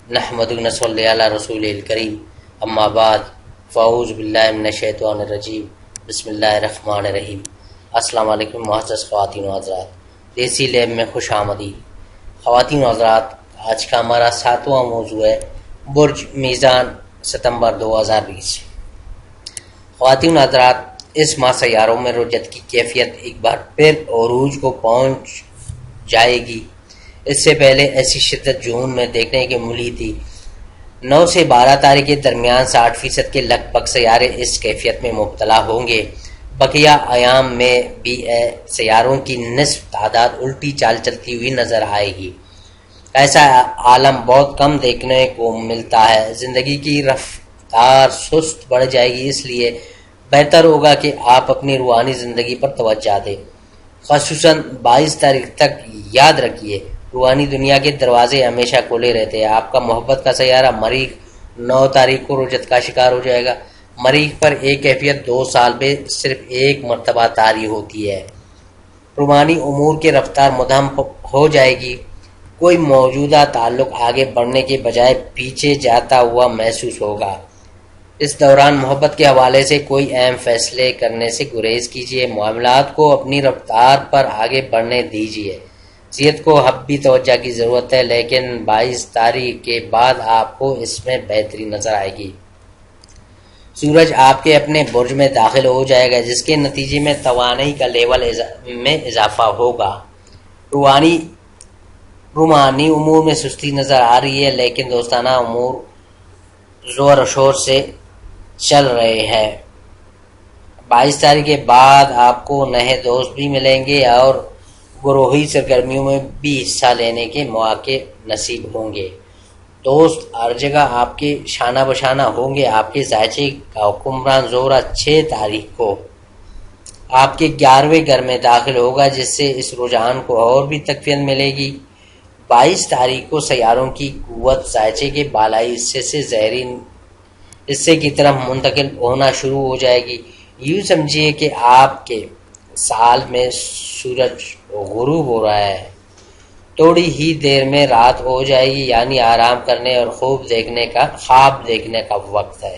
نحمد ونصلی علی رسول الکریم اما بعد فاعوذ باللہ من الشیطان الرجیم بسم اللہ الرحمن الرحیم۔ السلام علیکم معزز خواتین و حضرات، دیسی لیب میں خوش آمدید۔ خواتین و حضرات، آج کا ہمارا 7واں موضوع ہے برج میزان ستمبر 2020۔ خواتین و حضرات، اس ماہ سیاروں میں رجت کی کیفیت ایک بار پھر عروج کو پہنچ جائے گی۔ اس سے پہلے ایسی شدت جون میں دیکھنے کی ملی تھی۔ 9 سے 12 تاریخ کے درمیان 60% کے لگ بھگ سیارے اس کیفیت میں مبتلا ہوں گے۔ بقیہ ایام میں بھی سیاروں کی نصف تعداد الٹی چال چلتی ہوئی نظر آئے گی۔ ایسا عالم بہت کم دیکھنے کو ملتا ہے۔ زندگی کی رفتار سست بڑھ جائے گی، اس لیے بہتر ہوگا کہ آپ اپنی روحانی زندگی پر توجہ دیں۔ خصوصاً 22 تاریخ تک یاد رکھیے، روحانی دنیا کے دروازے ہمیشہ کھلے رہتے ہیں۔ آپ کا محبت کا سیارہ مریخ 9 تاریخ کو رجت کا شکار ہو جائے گا۔ مریخ پر ایک کیفیت 2 سال میں صرف ایک مرتبہ طاری ہوتی ہے۔ روحانی امور کی رفتار مدھم ہو جائے گی۔ کوئی موجودہ تعلق آگے بڑھنے کے بجائے پیچھے جاتا ہوا محسوس ہوگا۔ اس دوران محبت کے حوالے سے کوئی اہم فیصلے کرنے سے گریز کیجیے۔ معاملات کو اپنی رفتار پر آگے بڑھنے دیجیے۔ صحت کو اب بھی توجہ کی ضرورت ہے، لیکن 22 تاریخ کے بعد آپ کو اس میں بہتری نظر آئے گی۔ سورج آپ کے اپنے برج میں داخل ہو جائے گا، جس کے نتیجے میں توانائی کا لیول میں اضافہ ہوگا۔ روحانی امور میں سستی نظر آ رہی ہے، لیکن دوستانہ امور زور و شور سے چل رہے ہیں۔ 22 تاریخ کے بعد آپ کو نئے دوست بھی ملیں گے اور گروہی سرگرمیوں میں بھی حصہ لینے کے مواقع نصیب ہوں گے۔ دوست ہر جگہ آپ کے شانہ بشانہ ہوں گے۔ آپ کے ذائچے کا حکمران زہرہ 6 تاریخ کو آپ کے 11ویں گھر میں داخل ہوگا، جس سے اس رجحان کو اور بھی تقویت ملے گی۔ 22 تاریخ کو سیاروں کی قوت ذائچے کے بالائی حصے سے ظہری حصے کی طرف منتقل ہونا شروع ہو جائے گی۔ یوں سمجھیے کہ آپ کے سال میں سورج غروب ہو رہا ہے۔ تھوڑی ہی دیر میں رات ہو جائے گی، یعنی آرام کرنے اور خواب دیکھنے کا وقت ہے۔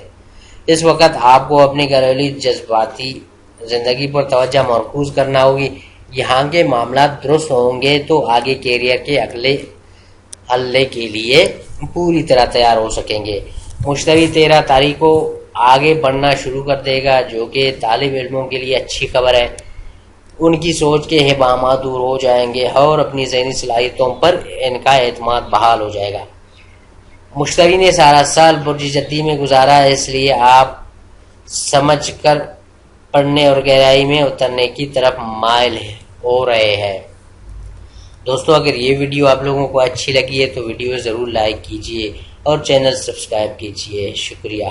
اس وقت آپ کو اپنی گھریلو جذباتی زندگی پر توجہ مرکوز کرنا ہوگی۔ یہاں کے معاملات درست ہوں گے تو آگے کیریئر کے اگلے حلے کے لیے پوری طرح تیار ہو سکیں گے۔ مشتری 13 تاریخ کو آگے بڑھنا شروع کر دے گا، جو کہ طالب علموں کے لیے اچھی خبر ہے۔ ان کی سوچ کے ابہامات دور ہو جائیں گے اور اپنی ذہنی صلاحیتوں پر ان کا اعتماد بحال ہو جائے گا۔ مشتری نے سارا سال برج جدی میں گزارا ہے، اس لیے آپ سمجھ کر پڑھنے اور گہرائی میں اترنے کی طرف مائل ہو رہے ہیں۔ دوستو، اگر یہ ویڈیو آپ لوگوں کو اچھی لگی ہے تو ویڈیو ضرور لائک کیجیے اور چینل سبسکرائب کیجیے۔ شکریہ۔